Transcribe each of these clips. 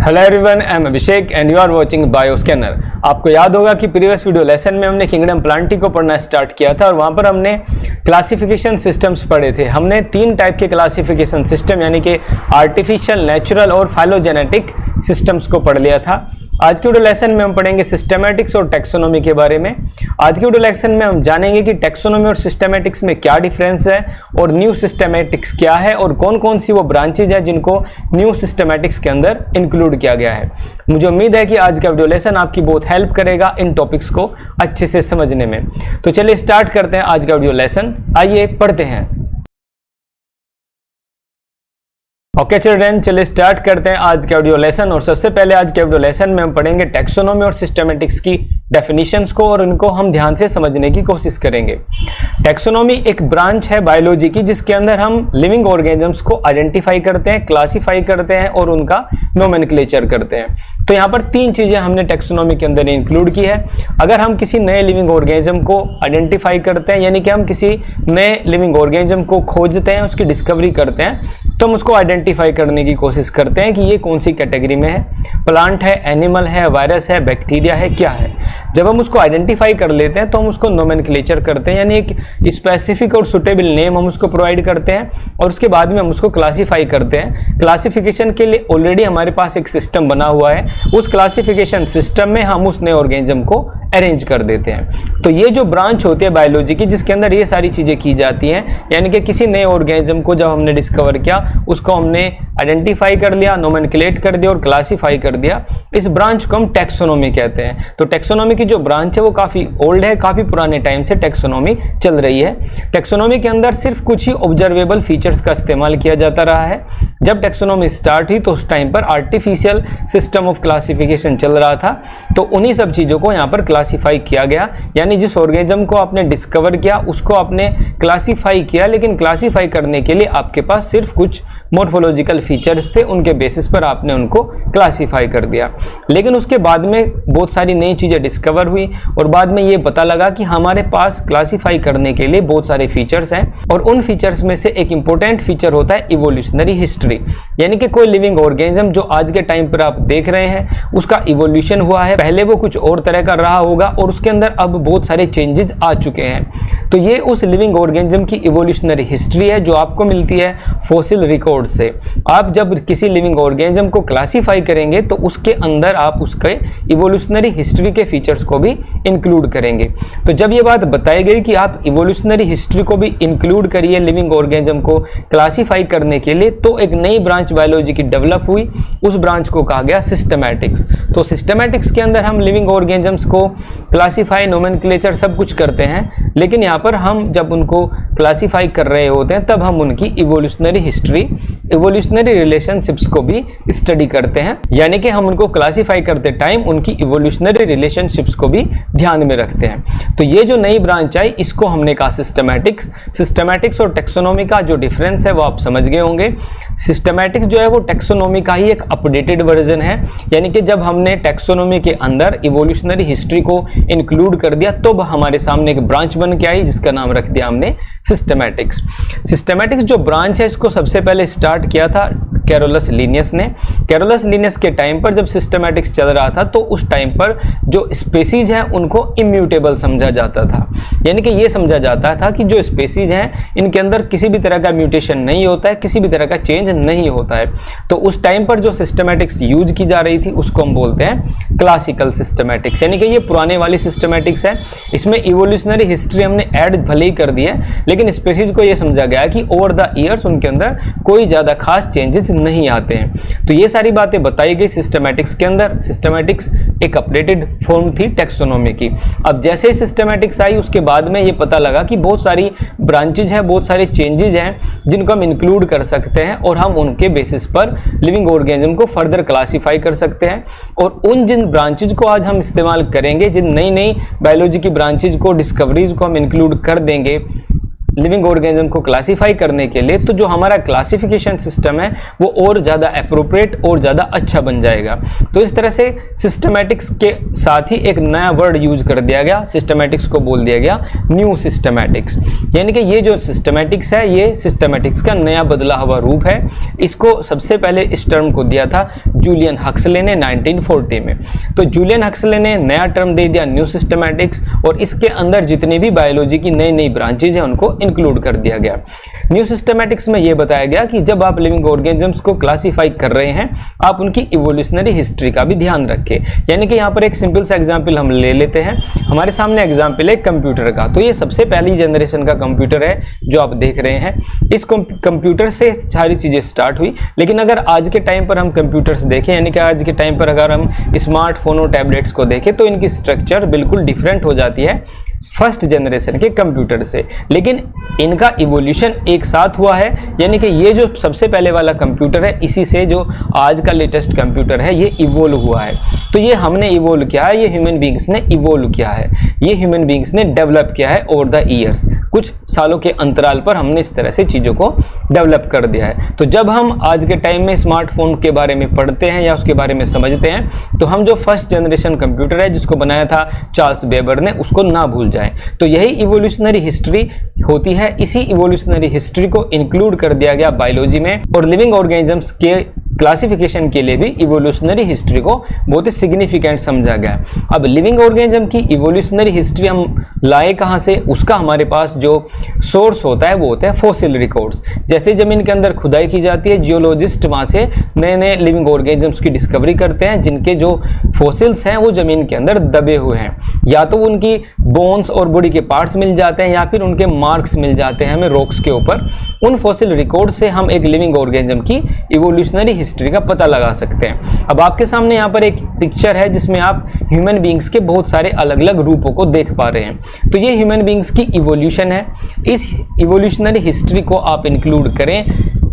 Hello everyone, I am Abhishek and you are watching Bioscanner. आपको याद होगा कि प्रीवियस वीडियो लेसन में हमने किंगडम प्लांटी को पढ़ना स्टार्ट किया था और वहां पर हमने क्लासिफिकेशन सिस्टम्स पढ़े थे। हमने 3 टाइप के क्लासिफिकेशन सिस्टम यानी कि आर्टिफिशियल, नेचुरल और फाइलोजेनेटिक सिस्टम्स को पढ़ लिया था। आज के वीडियो लेसन में हम पढ़ेंगे सिस्टमैटिक्स और टेक्सोनोमी के बारे में। आज के वीडियो लेसन में हम जानेंगे कि टेक्सोनोमी और सिस्टमैटिक्स में क्या डिफरेंस है और न्यू सिस्टमैटिक्स क्या है और कौन कौन सी वो ब्रांचेज है जिनको न्यू सिस्टमैटिक्स के अंदर इंक्लूड किया गया है। मुझे उम्मीद है कि आज का वीडियो लेसन आपकी बहुत हेल्प करेगा इन टॉपिक्स को अच्छे से समझने में। तो चलिए स्टार्ट करते हैं आज का वीडियो लेसन। आइए पढ़ते हैं। ओके चिल्ड्रन, चलिए स्टार्ट करते हैं आज का वीडियो लेसन। और सबसे पहले आज के वीडियो लेसन में हम पढ़ेंगे टेक्सोनोमी और सिस्टमैटिक्स की डेफिनेशंस को और उनको हम ध्यान से समझने की कोशिश करेंगे। टेक्सोनोमी एक ब्रांच है बायोलॉजी की जिसके अंदर हम लिविंग ऑर्गेनिजम्स को आइडेंटिफाई करते हैं, क्लासिफाई करते हैं और उनका नोमेनक्लेचर करते हैं। तो यहाँ पर 3 चीजें हमने टेक्सोनोमी के अंदर इंक्लूड की है। अगर हम किसी नए लिविंग ऑर्गेनिज्म को आइडेंटिफाई करते हैं यानी कि हम किसी नए लिविंग ऑर्गेनिज्म को खोजते हैं, उसकी डिस्कवरी करते हैं, तो हम उसको आइडेंटिफाई करने की कोशिश करते हैं कि ये कौन सी कैटेगरी में है, प्लांट है, एनिमल है, वायरस है, बैक्टीरिया है, क्या है। जब हम उसको आइडेंटिफाई कर लेते हैं तो हम उसको नोमेनक्लेचर करते हैं यानी एक स्पेसिफिक और सुटेबल नेम हम उसको प्रोवाइड करते हैं और उसके बाद में हम उसको क्लासिफाई करते हैं। क्लासिफिकेशन के लिए ऑलरेडी हमारे पास एक सिस्टम बना हुआ है, उस क्लासिफिकेशन सिस्टम में हम उस नए ऑर्गेनिज्म को अरेंज कर देते हैं। तो ये जो ब्रांच होती है बायोलॉजी की जिसके अंदर ये सारी चीजें की जाती हैं, यानी कि किसी नए ऑर्गेनिज्म को जब हमने डिस्कवर किया, उसको हमने आइडेंटिफाई कर लिया, नोमेनक्लेट कर दिया और क्लासिफाई कर दिया, इस ब्रांच को हम टेक्सोनोमी कहते हैं। तो टेक्सोनोमी की जो ब्रांच है वो काफी ओल्ड है, काफी पुराने टाइम से टेक्सोनोमी चल रही है। टेक्सोनोमी के अंदर सिर्फ कुछ ही ऑब्जर्वेबल फीचर्स का इस्तेमाल किया जाता रहा है। जब टेक्सोनोमी स्टार्ट हुई तो उस टाइम पर आर्टिफिशियल सिस्टम ऑफ क्लासिफिकेशन चल रहा था, तो उन्हीं सब चीजों को यहाँ पर क्लासिफाई किया गया, यानी जिस ऑर्गेनिज्म को आपने डिस्कवर किया उसको आपने क्लासिफाई किया, लेकिन क्लासिफाई करने के लिए आपके पास सिर्फ कुछ मॉर्फोलॉजिकल फीचर्स थे, उनके बेसिस पर आपने उनको क्लासिफाई कर दिया। लेकिन उसके बाद में बहुत सारी नई चीजें डिस्कवर हुई और बाद में ये पता लगा कि हमारे पास क्लासिफाई करने के लिए बहुत सारे फीचर्स हैं और उन फीचर्स में से एक इंपॉर्टेंट फीचर होता है इवोल्यूशनरी हिस्ट्री, यानी कि कोई लिविंग ऑर्गेनिज्म जो आज के टाइम पर आप देख रहे हैं उसका इवोल्यूशन हुआ है, पहले वो कुछ और तरह का रहा होगा और उसके अंदर अब बहुत सारे चेंजेस आ चुके हैं। तो ये उस लिविंग ऑर्गेनिज्म की इवोल्यूशनरी हिस्ट्री है जो आपको मिलती है फॉसिल रिकॉर्ड से। आप जब किसी लिविंग ऑर्गेनिज्म को क्लासिफाई करेंगे तो उसके अंदर आप उसके इवोल्यूशनरी हिस्ट्री के फीचर्स को भी इंक्लूड करेंगे। तो जब ये बात बताई गई कि आप इवोल्यूशनरी हिस्ट्री को भी इंक्लूड करिए लिविंग ऑर्गेनिज्म को क्लासिफाई करने के लिए, तो एक नई ब्रांच बायोलॉजी की डेवलप हुई, उस ब्रांच को कहा गया सिस्टमैटिक्स। तो सिस्टमैटिक्स के अंदर हम लिविंग ऑर्गेनिजम्स को क्लासिफाई, नोमेनक्लेचर सब कुछ करते हैं, लेकिन यहाँ पर हम जब उनको क्लासिफाई कर रहे होते हैं तब हम उनकी इवोल्यूशनरी हिस्ट्री, इवोल्यूशनरी रिलेशनशिप्स को भी स्टडी करते हैं, यानी कि हम उनको क्लासिफाई करते टाइम उनकी इवोल्यूशनरी रिलेशनशिप्स को भी ध्यान में रखते हैं। तो ये जो नई ब्रांच आई इसको हमने कहा सिस्टमैटिक्स। सिस्टमैटिक्स और टेक्सोनोमी का जो डिफरेंस है वो आप समझ गए होंगे। सिस्टमैटिक्स जो है वो टेक्सोनोमी का ही एक अपडेटेड वर्जन है, यानी कि जब हमने टेक्सोनोमी के अंदर इवोल्यूशनरी हिस्ट्री को इंक्लूड कर दिया तो हमारे सामने एक ब्रांच बन के आई जिसका नाम रख दिया हमने सिस्टमैटिक्स। सिस्टमैटिक्स जो ब्रांच है इसको सबसे पहले स्टार्ट किया था कैरोलस लिनियस ने। कैरोलस लिनियस के टाइम पर जब सिस्टमैटिक्स चल रहा था तो उस टाइम पर जो स्पेसीज हैं उनको इम्यूटेबल समझा जाता था, यानी कि ये समझा जाता था कि जो स्पेसीज हैं इनके अंदर किसी भी तरह का म्यूटेशन नहीं होता है, किसी भी तरह का चेंज नहीं होता है। तो उस टाइम पर जो सिस्टमैटिक्स यूज की जा रही थी उसको हम बोलते हैं क्लासिकल सिस्टमैटिक्स, यानी कि ये पुराने वाली सिस्टमैटिक्स है। इसमें इवोल्यूशनरी हिस्ट्री हमने ऐड भले ही कर दी है, लेकिन स्पेसीज को ये समझा गया कि ओवर द ईयर्स उनके अंदर कोई ज्यादा खास चेंजेस नहीं आते हैं। तो ये सारी बातें बताई गई सिस्टमैटिक्स के अंदर। सिस्टमैटिक्स एक अपडेटेड फॉर्म थी टेक्सोनोमी की। अब जैसे ही सिस्टमैटिक्स आई उसके बाद में ये पता लगा कि बहुत सारी ब्रांचेज हैं, बहुत सारे चेंजेस हैं जिनको हम इंक्लूड कर सकते हैं और हम उनके बेसिस पर लिविंग ऑर्गेनिज्म को फर्दर क्लासिफाई कर सकते हैं। और उन जिन ब्रांचेज को आज हम इस्तेमाल करेंगे, जिन नई नई बायोलॉजी की ब्रांचेज को, डिस्कवरीज को हम इंक्लूड कर देंगे लिविंग ऑर्गेनिज्म को क्लासिफाई करने के लिए, तो जो हमारा क्लासिफिकेशन सिस्टम है वो और ज़्यादा अप्रोप्रिएट और ज़्यादा अच्छा बन जाएगा। तो इस तरह से सिस्टमैटिक्स के साथ ही एक नया वर्ड यूज कर दिया गया, सिस्टमैटिक्स को बोल दिया गया न्यू सिस्टमैटिक्स। यानी कि ये जो सिस्टमैटिक्स है ये सिस्टमैटिक्स का नया बदला हुआ रूप है। इसको सबसे पहले इस टर्म को दिया था जूलियन हक्सले ने 1940 में। तो जूलियन हक्सले ने नया टर्म दे दिया न्यू सिस्टमैटिक्स, और इसके अंदर जितने भी बायोलॉजी की नई नई ब्रांचेज हैं उनको इंक्लूड कर दिया गया। न्यू सिस्टमैटिक्स में यह बताया गया कि जब आप लिविंग ऑर्गेनिजम्स को क्लासिफाई कर रहे हैं, आप उनकी इवोल्यूशनरी हिस्ट्री का भी ध्यान रखें। यानी कि यहाँ पर एक सिंपल सा एग्जांपल हम ले लेते हैं। हमारे सामने एग्जांपल है कंप्यूटर का। तो ये सबसे पहली जनरेशन का कंप्यूटर है जो आप देख रहे हैं। इस कंप्यूटर से सारी चीजें स्टार्ट हुई। लेकिन अगर आज के टाइम पर हम कंप्यूटर्स देखें, यानी कि आज के टाइम पर अगर हम स्मार्टफोन और टैबलेट्स को देखें, तो इनकी स्ट्रक्चर बिल्कुल डिफरेंट हो जाती है फर्स्ट जनरेशन के कंप्यूटर से। लेकिन इनका इवोल्यूशन एक साथ हुआ है। यानी कि ये जो सबसे पहले वाला कंप्यूटर है, इसी से जो आज का लेटेस्ट कंप्यूटर है ये इवोल्व हुआ है। तो ये हमने इवोल्व किया है, ये ह्यूमन बींग्स ने इवोल्व किया है, ये ह्यूमन बींग्स ने डेवलप किया है ओवर द ईयर्स। कुछ सालों के अंतराल पर हमने इस तरह से चीज़ों को डेवलप कर दिया है। तो जब हम आज के टाइम में स्मार्टफोन के बारे में पढ़ते हैं या उसके बारे में समझते हैं, तो हम जो फर्स्ट जनरेशन कंप्यूटर है जिसको बनाया था चार्ल्स बेबर ने, उसको ना भूल जाएं। तो यही इवोल्यूशनरी हिस्ट्री होती है। इसी इवोल्यूशनरी हिस्ट्री को इंक्लूड कर दिया गया बायोलॉजी में, और लिविंग ऑर्गेनिजम्स के क्लासिफिकेशन के लिए भी इवोल्यूशनरी हिस्ट्री को बहुत ही सिग्निफिकेंट समझा गया। अब लिविंग ऑर्गेनिज्म की इवोल्यूशनरी हिस्ट्री हम लाए कहाँ से, उसका हमारे पास जो सोर्स होता है वो होता है फॉसिल रिकॉर्ड्स। जैसे जमीन के अंदर खुदाई की जाती है, जियोलॉजिस्ट वहाँ से नए नए लिविंग ऑर्गेनिजम्स की डिस्कवरी करते हैं जिनके जो फॉसिल्स हैं वो जमीन के अंदर दबे हुए हैं। या तो उनकी बोन्स और बॉडी के पार्ट्स मिल जाते हैं या फिर उनके मार्क्स मिल जाते हैं हमें रॉक्स के ऊपर। उन फॉसिल रिकॉर्ड से हम एक लिविंग ऑर्गेनिज्म की इवोल्यूशनरी हिस्ट्री का पता लगा सकते हैं। अब आपके सामने यहाँ पर एक पिक्चर है जिसमें आप ह्यूमन बींग्स के बहुत सारे अलग अलग रूपों को देख पा रहे हैं। तो ये ह्यूमन बींग्स की इवोल्यूशन है। इस इवोल्यूशनरी हिस्ट्री को आप इंक्लूड करें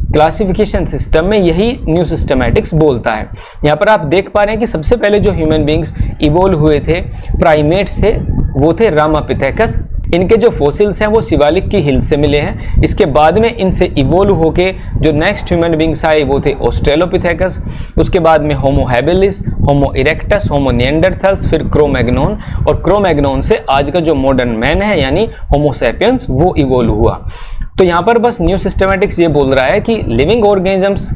क्लासिफिकेशन सिस्टम में, यही न्यू सिस्टमैटिक्स बोलता है। यहाँ पर आप देख पा रहे हैं कि सबसे पहले जो ह्यूमन बींग्स इवोल्व हुए थे प्राइमेट से, वो थे रामापिथेकस। इनके जो फॉसिल्स हैं वो शिवालिक की हिल से मिले हैं। इसके बाद में इनसे इवोल्व होके जो नेक्स्ट ह्यूमन बींग्स आए वो थे ऑस्ट्रेलोपिथेकस, उसके बाद में होमो हैबिलिस, होमो इरेक्टस, होमो निएंडरथल्स, फिर क्रो-मैग्नोन, और क्रो-मैग्नोन से आज का जो मॉडर्न मैन है यानी होमो सैपियंस वो इवोल्व हुआ। तो यहाँ पर बस न्यू सिस्टमैटिक्स ये बोल रहा है कि living organisms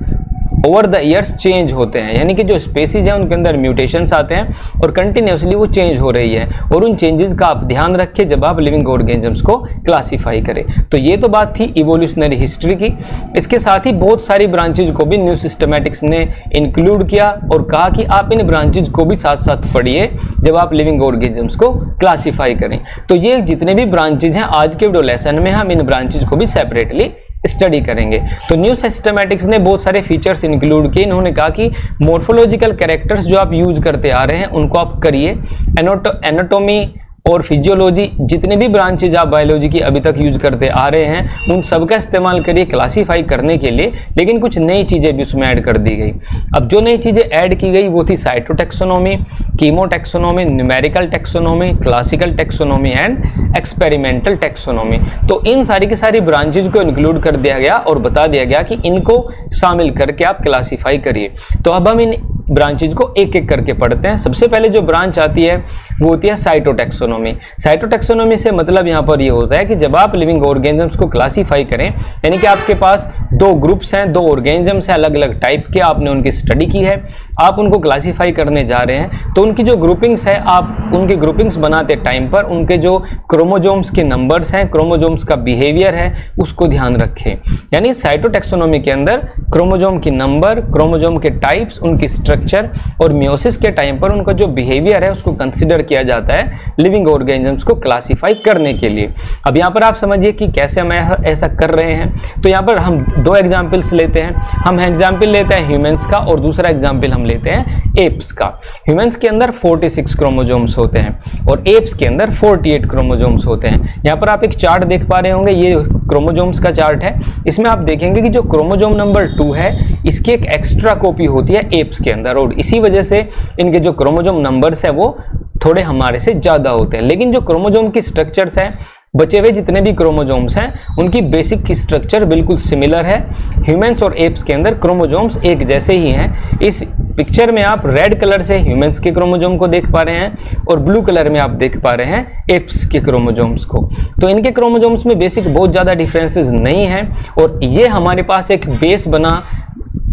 over the years change होते हैं, यानी कि जो स्पेसीज हैं उनके अंदर म्यूटेशंस आते हैं और कंटिन्यूसली वो चेंज हो रही है, और उन चेंजेस का आप ध्यान रखें जब आप लिविंग ऑर्गेनिजम्स को क्लासीफाई करें। तो ये तो बात थी इवोल्यूशनरी हिस्ट्री की। इसके साथ ही बहुत सारी ब्रांचेज को भी न्यू सिस्टमैटिक्स ने इंक्लूड किया और कहा कि आप इन ब्रांचेज को भी साथ साथ पढ़िए जब आप लिविंग ऑर्गेनिजम्स को क्लासीफाई करें। तो ये जितने भी ब्रांचेज हैं आज के वीडियो लेसन में हम इन ब्रांचेज को भी सेपरेटली स्टडी करेंगे। तो न्यू सिस्टमैटिक्स ने बहुत सारे फीचर्स इंक्लूड किए। इन्होंने कहा कि मॉर्फोलॉजिकल कैरेक्टर्स जो आप यूज करते आ रहे हैं उनको आप करिए, एनाटॉमी और फिजियोलॉजी जितने भी ब्रांचेज आप बायोलॉजी की अभी तक यूज करते आ रहे हैं उन सब का इस्तेमाल करिए क्लासीफाई करने के लिए। लेकिन कुछ नई चीज़ें भी उसमें ऐड कर दी गई। अब जो नई चीज़ें ऐड की गई वो थी cytotaxonomy, कीमोटैक्सोनॉमी, numerical taxonomy, classical taxonomy and experimental taxonomy. तो इन सारी की सारी ब्रांचेज को इंक्लूड कर दिया गया और बता दिया गया कि इनको शामिल करके आप क्लासीफाई करिए। तो अब हम इन ब्रांचेज को एक एक करके पढ़ते हैं। सबसे पहले जो ब्रांच आती है वो होती है साइटोटैक्सोनॉमी। साइटोटैक्सोनॉमी से मतलब यहाँ पर ये होता है कि जब आप लिविंग ऑर्गेनिजम्स को क्लासीफाई करें, यानी कि आपके पास दो ग्रुप्स हैं, दो ऑर्गेनिजम्स हैं अलग अलग टाइप के, आपने उनकी स्टडी की है, आप उनको क्लासीफाई करने जा रहे हैं, तो उनकी जो ग्रुपिंग्स है आप उनकी ग्रुपिंग्स बनाते टाइम पर उनके जो क्रोमोजोम्स के नंबर्स हैं, क्रोमोजोम्स का बिहेवियर है, उसको ध्यान रखें। यानी साइटोटैक्सोनॉमी के अंदर क्रोमोजोम की नंबर, क्रोमोजोम के टाइप्स, उनकी स्ट्रक्चर और मियोसिस के टाइम पर उनका जो बिहेवियर है उसको कंसिडर किया जाता है लिविंग ऑर्गेनिजम्स को क्लासीफाई करने के लिए। अब यहाँ पर आप समझिए कि कैसे हम ऐसा कर रहे हैं। तो यहाँ पर हम दो एग्जाम्पल्स लेते हैं। हम एग्जाम्पल लेते हैं ह्यूमंस का और दूसरा एग्जाम्पल हम लेते हैं एप्स का। ह्यूमंस के अंदर 46 क्रोमोजोम्स होते हैं और एप्स के अंदर 48 क्रोमोजोम्स होते हैं। यहाँ पर आप एक चार्ट देख पा रहे होंगे, ये क्रोमोजोम्स का चार्ट है। इसमें आप देखेंगे कि जो क्रोमोजोम नंबर 2 है इसकी एक एक्स्ट्रा कॉपी होती है एप्स के अंदर, और इसी वजह से इनके जो क्रोमोजोम नंबर्स है वो थोड़े हमारे से ज़्यादा होते हैं। लेकिन जो क्रोमोजोम की स्ट्रक्चर्स हैं बचे हुए जितने भी क्रोमोजोम्स हैं उनकी बेसिक स्ट्रक्चर बिल्कुल सिमिलर है। ह्यूमंस और एप्स के अंदर क्रोमोजोम्स एक जैसे ही हैं। इस पिक्चर में आप रेड कलर से ह्यूमंस के क्रोमोजोम को देख पा रहे हैं और ब्लू कलर में आप देख पा रहे हैं एप्स के क्रोमोजोम्स को। तो इनके क्रोमोजोम्स में बेसिक बहुत ज़्यादा डिफरेंसेस नहीं है और ये हमारे पास एक बेस बना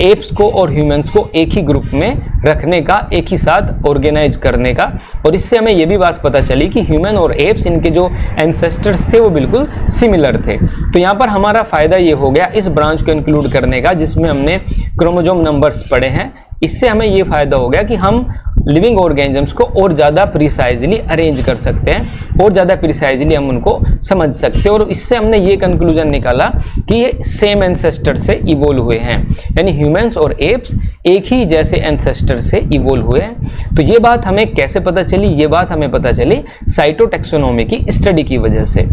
एप्स को और ह्यूमंस को एक ही ग्रुप में रखने का, एक ही साथ ऑर्गेनाइज करने का। और इससे हमें ये भी बात पता चली कि ह्यूमन और एप्स, इनके जो एंसेस्टर्स थे वो बिल्कुल सिमिलर थे। तो यहाँ पर हमारा फायदा ये हो गया इस ब्रांच को इंक्लूड करने का जिसमें हमने क्रोमोजोम नंबर्स पढ़े हैं। इससे हमें ये फायदा हो गया कि हम लिविंग ऑर्गेनिजम्स को और ज़्यादा प्रिसाइजली अरेंज कर सकते हैं और ज़्यादा प्रिसाइजली हम उनको समझ सकते हैं। और इससे हमने ये कंक्लूजन निकाला कि ये सेम एंसेस्टर से इवोल्व हुए हैं, यानी ह्यूमंस और एप्स एक ही जैसे एंसेस्टर से इवोल्व हुए हैं। तो ये बात हमें कैसे पता चली? ये बात हमें पता चली साइटोटैक्सोनॉमी की स्टडी की वजह से।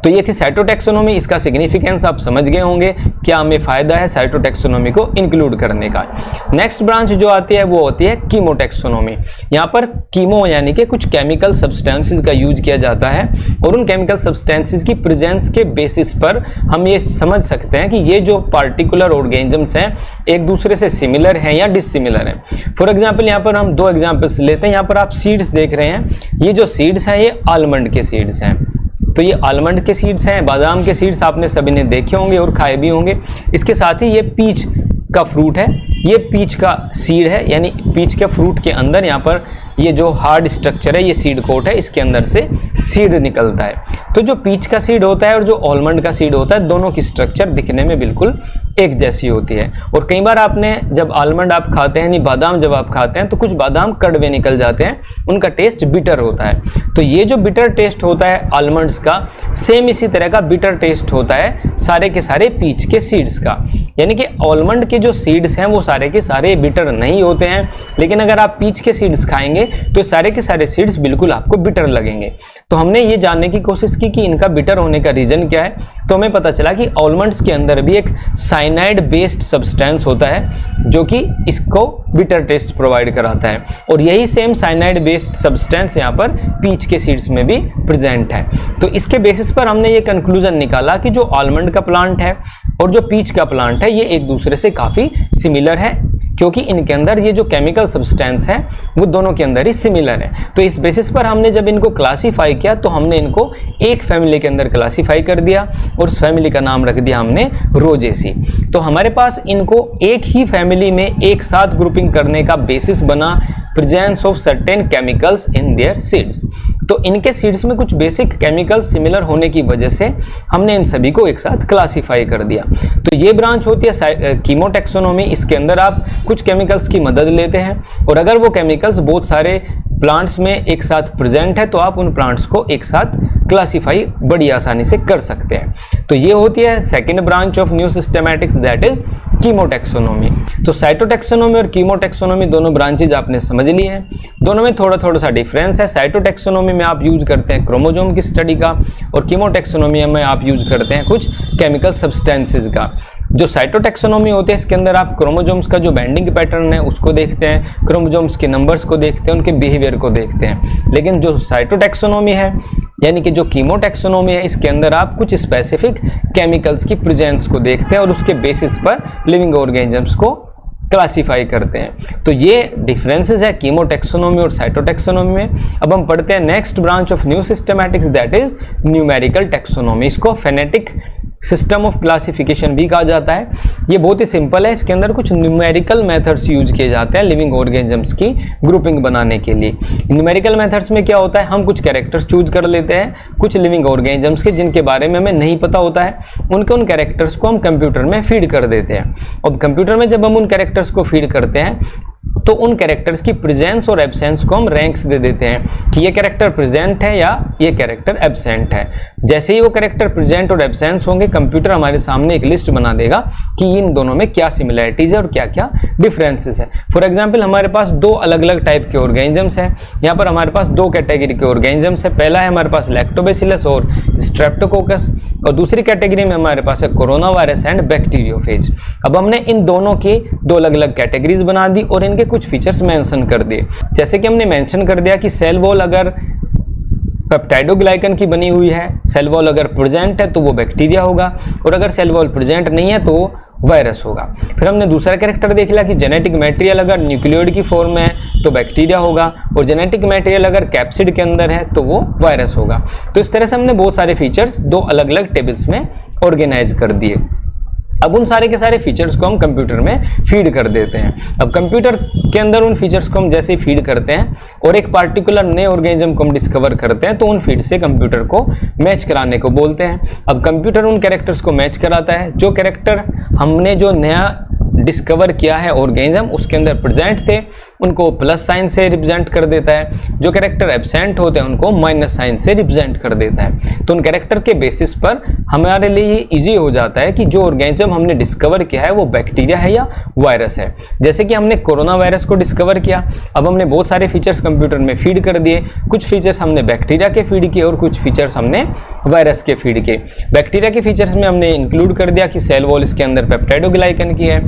तो ये थी साइटोटैक्सोनॉमी। इसका सिग्निफिकेंस आप समझ गए होंगे, क्या हमें फायदा है साइटोटैक्सोनॉमी को इंक्लूड करने का। नेक्स्ट ब्रांच जो आती है वो होती है कीमोटैक्सोनॉमी। यहाँ पर कीमो यानी कि कुछ केमिकल सब्सटेंसेस का यूज किया जाता है और उन केमिकल सब्सटेंसेस की प्रेजेंस के बेसिस पर हम ये समझ सकते हैं कि ये जो पार्टिकुलर ऑर्गेनिजम्स हैं एक दूसरे से सिमिलर हैं या डिससिमिलर हैं। फॉर एग्जाम्पल यहाँ पर हम दो एग्जाम्पल्स लेते हैं। यहाँ पर आप सीड्स देख रहे हैं, ये जो सीड्स हैं ये आलमंड के सीड्स हैं। तो ये आलमंड के सीड्स हैं, बादाम के सीड्स आपने सभी ने देखे होंगे और खाए भी होंगे। इसके साथ ही ये पीच का फ्रूट है, ये पीच का सीड है, यानी पीच के फ्रूट के अंदर यहाँ पर ये जो हार्ड स्ट्रक्चर है ये सीड कोट है, इसके अंदर से सीड निकलता है। तो जो पीच का सीड होता है और जो आलमंड का सीड होता है दोनों की स्ट्रक्चर दिखने में बिल्कुल एक जैसी होती है। और कई बार आपने जब आलमंड आप खाते हैं यानी बादाम जब आप खाते हैं तो कुछ बादाम कड़वे निकल जाते हैं, उनका टेस्ट बिटर होता है। तो ये जो बिटर टेस्ट होता है आलमंड्स का, सेम इसी तरह का बिटर टेस्ट होता है सारे के सारे पीच के सीड्स का। यानी कि आलमंड के जो सीड्स हैं वो सारे के सारे बिटर नहीं होते हैं, लेकिन अगर आप पीच के सीड्स खाएंगे तो सारे के सारे सीड्स बिल्कुल आपको बिटर लगेंगे। तो हमने ये जानने की कोशिश की कि इनका बिटर होने का रीजन क्या है। तो हमें पता चला कि आलमंड्स के अंदर भी एक साइनाइड बेस्ड सब्सटेंस होता है जो कि इसको बिटर टेस्ट प्रोवाइड कराता है और यही सेम साइनाइड बेस्ड सब्सटेंस यहाँ पर पीच के सीड्स में भी प्रेजेंट है। तो इसके बेसिस पर हमने ये कंक्लूजन निकाला कि जो आलमंड का प्लांट है और जो पीच का प्लांट है ये एक दूसरे से काफी सिमिलर है, क्योंकि इनके अंदर ये जो केमिकल सब्सटेंस है वो दोनों के अंदर ही सिमिलर है। तो इस बेसिस पर हमने जब इनको क्लासीफाई किया तो हमने इनको एक फैमिली के अंदर क्लासीफाई कर दिया और उस फैमिली का नाम रख दिया हमने रोजेसी। तो हमारे पास इनको एक ही फैमिली में एक साथ ग्रुपिंग करने का बेसिस बना presence of certain chemicals in their seeds. तो इनके सीड्स में कुछ बेसिक केमिकल्स सिमिलर होने की वजह से हमने इन सभी को एक साथ क्लासीफाई कर दिया। तो ये ब्रांच होती है कीमोटैक्सोनॉमी। इसके अंदर आप कुछ केमिकल्स की मदद लेते हैं और अगर वो केमिकल्स बहुत सारे प्लांट्स में एक साथ प्रेजेंट है तो आप उन प्लांट्स को एक साथ क्लासीफाई बड़ी आसानी से कर सकते हैं। तो ये होती है second branch of new systematics, that is chemotaxonomy. तो साइटोटैक्सोनॉमी और कीमोटैक्सोनॉमी दोनों ब्रांचेज आपने समझ ली हैं। दोनों में थोड़ा थोड़ा सा डिफरेंस है। साइटोटैक्सोनॉमी में आप यूज करते हैं क्रोमोजोम की स्टडी का और कीमोटैक्सोनॉमी में आप यूज करते हैं कुछ केमिकल सब्सटेंसेस का। जो साइटोटैक्सोनॉमी होते हैं इसके अंदर आप क्रोमोजोम्स का जो बैंडिंग पैटर्न है उसको देखते हैं, क्रोमोजोम्स के नंबर्स को देखते हैं, उनके बिहेवियर को देखते हैं। लेकिन जो साइटोटैक्सोनॉमी है यानी कि जो कीमोटैक्सोनॉमी है इसके अंदर आप कुछ स्पेसिफिक केमिकल्स की प्रेजेंस को देखते हैं और उसके बेसिस पर लिविंग ऑर्गेनिजम्स को क्लासीफाई करते हैं। तो ये डिफरेंसेस है कीमोटैक्सोनॉमी और साइटोटैक्सोनॉमी में। अब हम पढ़ते हैं next branch of new systematics, that is numerical taxonomy. इसको फेनेटिक सिस्टम ऑफ क्लासिफिकेशन भी कहा जाता है। ये बहुत ही सिंपल है, इसके अंदर कुछ न्यूमेरिकल मेथड्स यूज किए जाते हैं लिविंग ऑर्गेनिजम्स की ग्रुपिंग बनाने के लिए। न्यूमेरिकल मेथड्स में क्या होता है, हम कुछ कैरेक्टर्स चूज कर लेते हैं कुछ लिविंग ऑर्गेनिजम्स के जिनके बारे में हमें नहीं पता होता है, उन कैरेक्टर्स को हम कंप्यूटर में फीड कर देते हैं। और कंप्यूटर में जब हम उन कैरेक्टर्स को फीड करते हैं तो उन कैरेक्टर्स की प्रेजेंस और एब्सेंस को हम रैंक्स दे देते हैं कि ये कैरेक्टर प्रेजेंट है या ये कैरेक्टर एब्सेंट है। जैसे ही वो कैरेक्टर प्रेजेंट और एब्सेंस होंगे कंप्यूटर हमारे सामने एक लिस्ट बना देगा कि इन दोनों में क्या सिमिलरिटीज है और क्या क्या डिफरेंसेस है। फॉर एग्जांपल हमारे पास दो अलग अलग टाइप के ऑर्गेनिजम्स हैं। यहाँ पर हमारे पास दो कैटेगरी के ऑर्गेनिजम्स है। पहला है हमारे पास लैक्टोबैसिलस और स्ट्रेप्टोकोकस और दूसरी कैटेगरी में हमारे पास है कोरोना वायरस एंड बैक्टीरियोफेज। अब हमने इन दोनों की दो अलग अलग कैटेगरीज बना दी और इनके कुछ फीचर्स मेंशन कर दिए। जैसे कि हमने मेंशन कर दिया कि सेल वॉल अगर पेप्टाइडोग्लाइकन की बनी हुई है, सेल वॉल अगर प्रेजेंट है तो वो बैक्टीरिया होगा, और अगर सेल वॉल प्रेजेंट नहीं है तो वो वायरस होगा। फिर हमने दूसरा कैरेक्टर देख लिया कि जेनेटिक मटेरियल अगर न्यूक्लियोइड की फॉर्म में है तो बैक्टीरिया होगा, और जेनेटिक मटेरियल अगर कैप्सिड के अंदर है तो वो वायरस होगा। तो इस तरह से हमने बहुत सारे फीचर्स दो अलग अलग टेबल्स में ऑर्गेनाइज कर दिए। अब उन सारे के सारे फीचर्स को हम कंप्यूटर में फीड कर देते हैं। अब कंप्यूटर के अंदर उन फीचर्स को हम जैसे ही फीड करते हैं और एक पार्टिकुलर नए ऑर्गेनिज्म को हम डिस्कवर करते हैं तो उन फीड से कंप्यूटर को मैच कराने को बोलते हैं। अब कंप्यूटर उन कैरेक्टर्स को मैच कराता है, जो कैरेक्टर हमने जो नया डिस्कवर किया है ऑर्गेनिज्म उसके अंदर प्रेजेंट थे उनको प्लस साइन से रिप्रेजेंट कर देता है, जो कैरेक्टर एब्सेंट होते हैं उनको माइनस साइन से रिप्रेजेंट कर देता है। तो उन कैरेक्टर के बेसिस पर हमारे लिए ये इजी हो जाता है कि जो ऑर्गेनिज्म हमने डिस्कवर किया है वो बैक्टीरिया है या वायरस है। जैसे कि हमने कोरोना वायरस को डिस्कवर किया, अब हमने बहुत सारे फीचर्स कंप्यूटर में फीड कर दिए, कुछ फीचर्स हमने बैक्टीरिया के फीड किए और कुछ फीचर्स हमने वायरस के फीड किए। बैक्टीरिया के फीचर्स में हमने इंक्लूड कर दिया कि सेल वॉल इसके अंदर पेप्टाइडोग्लाइकन की है,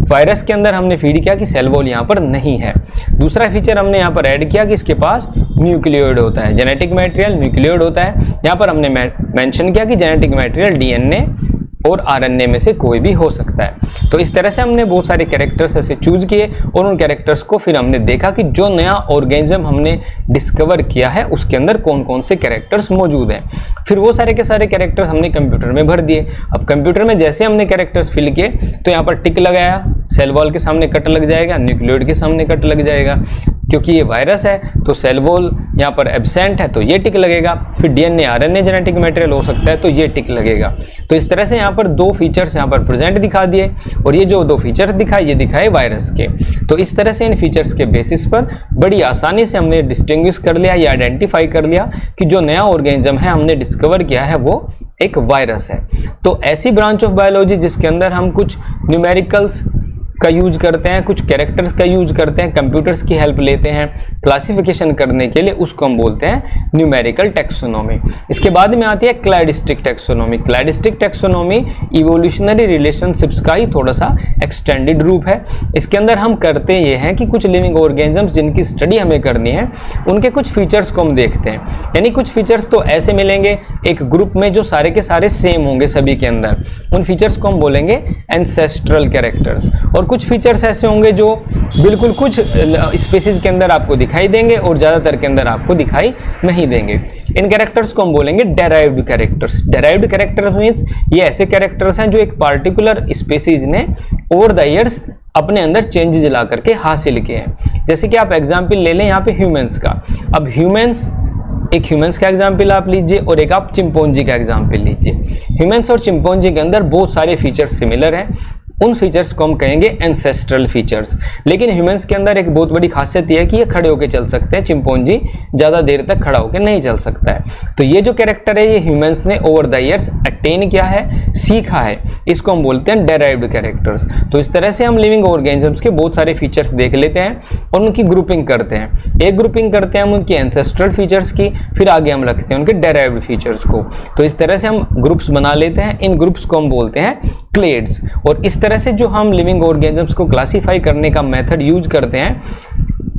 वायरस के अंदर हमने फीड किया कि सेल वॉल यहाँ पर नहीं है। दूसरा फीचर हमने यहाँ पर ऐड किया कि इसके पास न्यूक्लियोइड होता है, जेनेटिक मटेरियल न्यूक्लियोइड होता है। यहाँ पर हमने मेंशन किया कि जेनेटिक मटेरियल डीएनए और आरएनए में से कोई भी हो सकता है। तो इस तरह से हमने बहुत सारे कैरेक्टर्स ऐसे चूज किए और उन कैरेक्टर्स को फिर हमने देखा कि जो नया ऑर्गेनिज्म हमने डिस्कवर किया है उसके अंदर कौन कौन से कैरेक्टर्स मौजूद हैं। फिर वो सारे के सारे कैरेक्टर्स हमने कंप्यूटर में भर दिए। अब कंप्यूटर में जैसे हमने कैरेक्टर्स फिल किए तो यहाँ पर टिक लगाया, सेल वॉल के सामने कट लग जाएगा, न्यूक्लियोइड के सामने कट लग जाएगा। क्योंकि ये वायरस है तो सेल वॉल यहाँ पर एब्सेंट है तो ये टिक लगेगा। फिर डीएनए आरएनए जेनेटिक मटेरियल हो सकता है तो ये टिक लगेगा। तो इस तरह से यहाँ पर दो फीचर्स यहाँ पर प्रेजेंट दिखा दिए और ये जो दो फीचर्स दिखाए ये दिखाए वायरस के। तो इस तरह से इन फीचर्स के बेसिस पर बड़ी आसानी से हमने डिस्टिंग्विश कर लिया या आइडेंटिफाई कर लिया कि जो नया ऑर्गेनिज्म है हमने डिस्कवर किया है वो एक वायरस है। तो ऐसी ब्रांच ऑफ बायोलॉजी जिसके अंदर हम कुछ न्यूमेरिकल्स का यूज करते हैं, कुछ कैरेक्टर्स का यूज करते हैं, कंप्यूटर्स की हेल्प लेते हैं क्लासिफिकेशन करने के लिए, उसको हम बोलते हैं न्यूमेरिकल टैक्सोनॉमी। इसके बाद में आती है cladistic taxonomy. Cladistic taxonomy evolutionary relationships का ही थोड़ा सा एक्सटेंडेड रूप है। इसके अंदर हम करते ये हैं कि कुछ लिविंग ऑर्गेनिजम्स जिनकी स्टडी हमें करनी है उनके कुछ फीचर्स को हम देखते हैं। यानी कुछ फीचर्स तो ऐसे मिलेंगे एक ग्रुप में जो सारे के सारे सेम होंगे सभी के अंदर, उन फीचर्स को हम बोलेंगे एंसेस्ट्रल कैरेक्टर्स। और कुछ फीचर्स ऐसे होंगे जो बिल्कुल कुछ स्पीसीज के अंदर आपको दिखाई देंगे और ज्यादातर के अंदर आपको दिखाई नहीं देंगे। इन कैरेक्टर्स को हम बोलेंगे derived characters. Derived characters means ये ऐसे कैरेक्टर्स हैं जो एक पार्टिकुलर स्पीसीज ने ओवर द ईयर्स अपने अंदर चेंजेस ला करके हासिल किए हैं। जैसे कि आप एग्जाम्पल ले लें यहाँ पे ह्यूमंस का। अब एक ह्यूमंस का एग्जाम्पल आप लीजिए और एक आप चिंपैंजी का एग्जाम्पल लीजिए। ह्यूमंस और चिंपैंजी के अंदर बहुत सारे फीचर्स सिमिलर हैं, उन फीचर्स को हम कहेंगे एंसेस्ट्रल फीचर्स। लेकिन ह्यूमंस के अंदर एक बहुत बड़ी खासियत यह है कि ये खड़े होकर चल सकते हैं, चिंपैंजी ज्यादा देर तक खड़ा होकर नहीं चल सकता है। तो ये जो कैरेक्टर है ये ह्यूमंस ने ओवर द ईयर्स अटेन किया है, सीखा है, इसको हम बोलते हैं डेराइव्ड कैरेक्टर्स। तो इस तरह से हम लिविंग ऑर्गेनिजम्स के बहुत सारे फीचर्स देख लेते हैं और उनकी ग्रुपिंग करते हैं। एक ग्रुपिंग करते हैं हम उनकी एंसेस्ट्रल फीचर्स की, फिर आगे हम रखते हैं उनके डेराइव्ड फीचर्स को। तो इस तरह से हम ग्रुप्स बना लेते हैं। इन ग्रुप्स को हम बोलते हैं क्लेड्स। और इस तरह से जो हम लिविंग ऑर्गेनिजम्स को क्लासिफाई करने का मेथड यूज करते हैं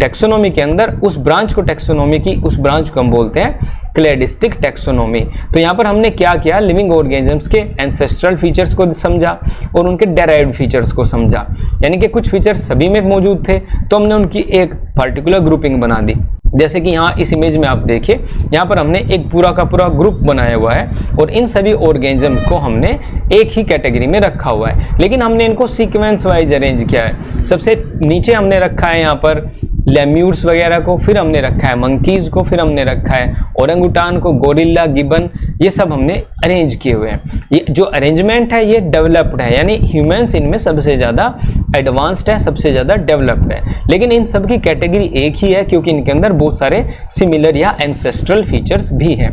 टैक्सोनॉमी के अंदर, उस ब्रांच को टैक्सोनॉमी की उस ब्रांच को हम बोलते हैं क्लैडिस्टिक टैक्सोनॉमी। तो यहाँ पर हमने क्या किया, लिविंग ऑर्गेनिजम्स के एंसेस्ट्रल फीचर्स को समझा और उनके डेराइव्ड फीचर्स को समझा। यानी कि कुछ फीचर्स सभी में मौजूद थे तो हमने उनकी एक पार्टिकुलर ग्रुपिंग बना दी। जैसे कि यहाँ इस इमेज में आप देखिए, यहाँ पर हमने एक पूरा का पूरा ग्रुप बनाया हुआ है और इन सभी ऑर्गेनिज्म को हमने एक ही कैटेगरी में रखा हुआ है, लेकिन हमने इनको सीक्वेंस वाइज अरेंज किया है। सबसे नीचे हमने रखा है यहाँ पर लेम्यूर्स वगैरह को, फिर हमने रखा है मंकीज को, फिर हमने रखा है ओरंगुटान को, गोरिल्ला, गिबन, ये सब हमने अरेंज किए हुए हैं। ये जो अरेंजमेंट है ये डेवलप्ड है, यानी ह्यूमंस इनमें सबसे ज़्यादा एडवांस्ड है, सबसे ज़्यादा डेवलप्ड है। लेकिन इन सब की कैटेगरी एक ही है क्योंकि इनके अंदर बहुत सारे सिमिलर या एंसेस्ट्रल फीचर्स भी हैं।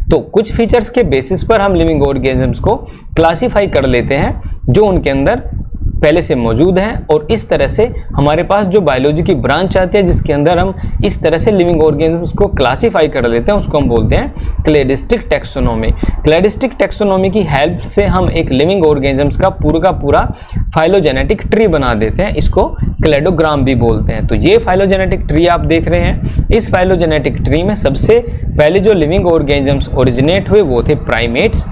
तो कुछ फीचर्स के बेसिस पर हम लिविंग ऑर्गेनिजम्स को क्लासीफाई कर लेते हैं जो उनके अंदर पहले से मौजूद हैं और इस तरह से हमारे पास जो बायोलॉजी की ब्रांच आती है जिसके अंदर हम इस तरह से लिविंग ऑर्गेनिजम्स को क्लासीफाई कर लेते हैं, उसको हम बोलते हैं क्लेडिस्टिक टैक्सोनॉमी। क्लेडिस्टिक टैक्सोनॉमी की हेल्प से हम एक लिविंग ऑर्गेनिजम्स का पूरा फाइलोजेनेटिक ट्री बना देते हैं, इसको क्लेडोग्राम भी बोलते हैं। तो ये फाइलोजेनेटिक ट्री आप देख रहे हैं, इस फाइलोजेनेटिक ट्री में सबसे पहले जो लिविंग ऑर्गेनिजम्स ओरिजिनेट हुए वो थे प्राइमेट्स।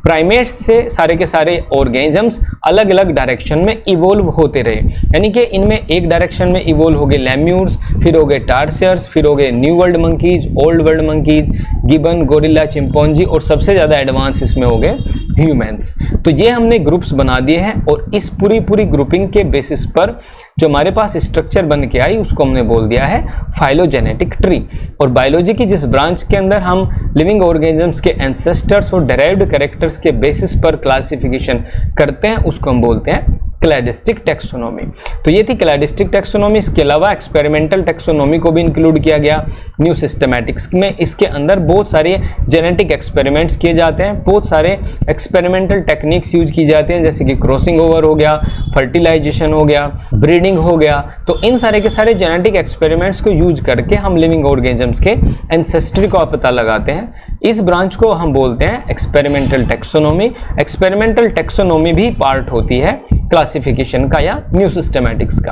प्राइमेट्स से सारे के सारे ऑर्गेनिजम्स अलग अलग डायरेक्शन में इवोल्व होते रहे, यानी कि इनमें एक डायरेक्शन में इवोल्व हो गए लेम्यूर्स, फिर हो गए टार्सियर्स, फिर हो गए new world monkeys, old world monkeys, gibbon, gorilla, chimpanzee और सबसे ज़्यादा एडवांस इसमें हो गए ह्यूमंस। तो ये हमने ग्रुप्स बना दिए हैं और इस पूरी ग्रुपिंग के बेसिस पर जो हमारे पास स्ट्रक्चर बन के आई उसको हमने बोल दिया है फाइलोजेनेटिक ट्री। और बायोलॉजी की जिस ब्रांच के अंदर हम लिविंग ऑर्गेनिजम्स के एंसेस्टर्स और डेराइव्ड कैरेक्टर्स के बेसिस पर क्लासिफिकेशन करते हैं उसको हम बोलते हैं क्लैडिस्टिक टैक्सोनॉमी। तो ये थी क्लैडिस्टिक टैक्सोनॉमी। इसके अलावा एक्सपेरिमेंटल टैक्सोनॉमी को भी इंक्लूड किया गया न्यू सिस्टमैटिक्स में। इसके अंदर बहुत सारे जेनेटिक एक्सपेरिमेंट्स किए जाते हैं, बहुत सारे एक्सपेरिमेंटल टेक्निक्स यूज की जाती हैं, जैसे कि क्रॉसिंग ओवर हो गया, फर्टिलाइजेशन हो गया, ब्रीडिंग हो गया। तो इन सारे के सारे जेनेटिक एक्सपेरिमेंट्स को यूज करके हम लिविंग ऑर्गेनिजम्स के एंसेस्ट्री का पता लगाते हैं। इस ब्रांच को हम बोलते हैं एक्सपेरिमेंटल टैक्सोनॉमी। एक्सपेरिमेंटल टैक्सोनॉमी भी पार्ट होती है क्लासिफिकेशन का या न्यू सिस्टमैटिक्स का।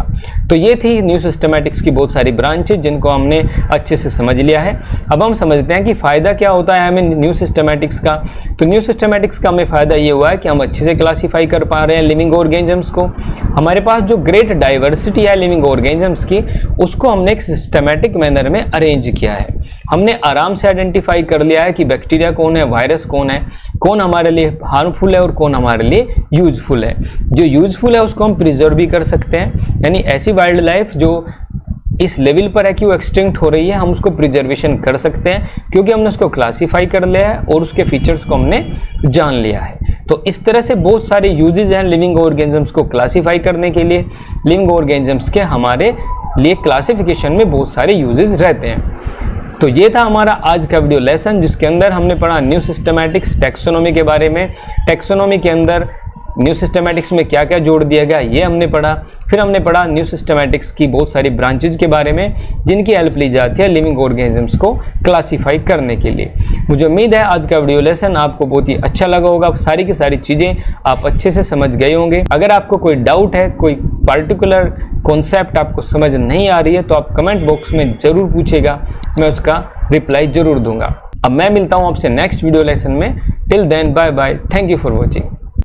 तो ये थी न्यू सिस्टमैटिक्स की बहुत सारी ब्रांचेज जिनको हमने अच्छे से समझ लिया है। अब हम समझते हैं कि फ़ायदा क्या होता है हमें न्यू सिस्टमैटिक्स का। तो न्यू सिस्टमैटिक्स का हमें फ़ायदा ये हुआ है कि हम अच्छे से क्लासीफाई कर पा रहे हैं लिविंग ऑर्गेनिजम्स को। हमारे पास जो ग्रेट डाइवर्सिटी है लिविंग ऑर्गेनिजम्स की, उसको हमने एक सिस्टमैटिक मैनर में अरेंज किया है। हमने आराम से आइडेंटिफाई कर लिया है कि बैक्टीरिया कौन है, वायरस कौन है, कौन हमारे लिए हार्मफुल है और कौन हमारे लिए यूजफुल है। जो यूजफुल है उसको हम प्रिजर्व भी कर सकते हैं, यानी ऐसी वाइल्ड लाइफ जो इस लेवल पर है कि वो एक्सटिंक्ट हो रही है, हम उसको प्रिजर्वेशन कर सकते हैं क्योंकि हमने उसको क्लासीफाई कर लिया है और उसके फीचर्स को हमने जान लिया है। तो इस तरह से बहुत सारे यूजेस हैं लिविंग ऑर्गेनिजम्स को क्लासीफाई करने के लिए। लिविंग ऑर्गेनिजम्स के हमारे लिए क्लासिफिकेशन में बहुत सारे यूजेस रहते हैं। तो ये था हमारा आज का वीडियो लेसन, जिसके अंदर हमने पढ़ा न्यू सिस्टमैटिक्स टैक्सोनॉमी के बारे में। टैक्सोनॉमी के अंदर न्यू सिस्टमैटिक्स में क्या क्या जोड़ दिया गया ये हमने पढ़ा। फिर हमने पढ़ा न्यू सिस्टमैटिक्स की बहुत सारी ब्रांचेज के बारे में जिनकी हेल्प ली जाती है लिविंग ऑर्गेनिजम्स को क्लासीफाई करने के लिए। मुझे उम्मीद है आज का वीडियो लेसन आपको बहुत ही अच्छा लगा होगा। सारी की सारी चीज़ें आप अच्छे से समझ गए होंगे। अगर आपको कोई डाउट है, कोई पर्टिकुलर कॉन्सेप्ट आपको समझ नहीं आ रही है तो आप कमेंट बॉक्स में ज़रूर पूछेगा, मैं उसका रिप्लाई ज़रूर दूंगा। अब मैं मिलता हूँ आपसे नेक्स्ट वीडियो लेसन में। Till then bye bye, thank you for watching.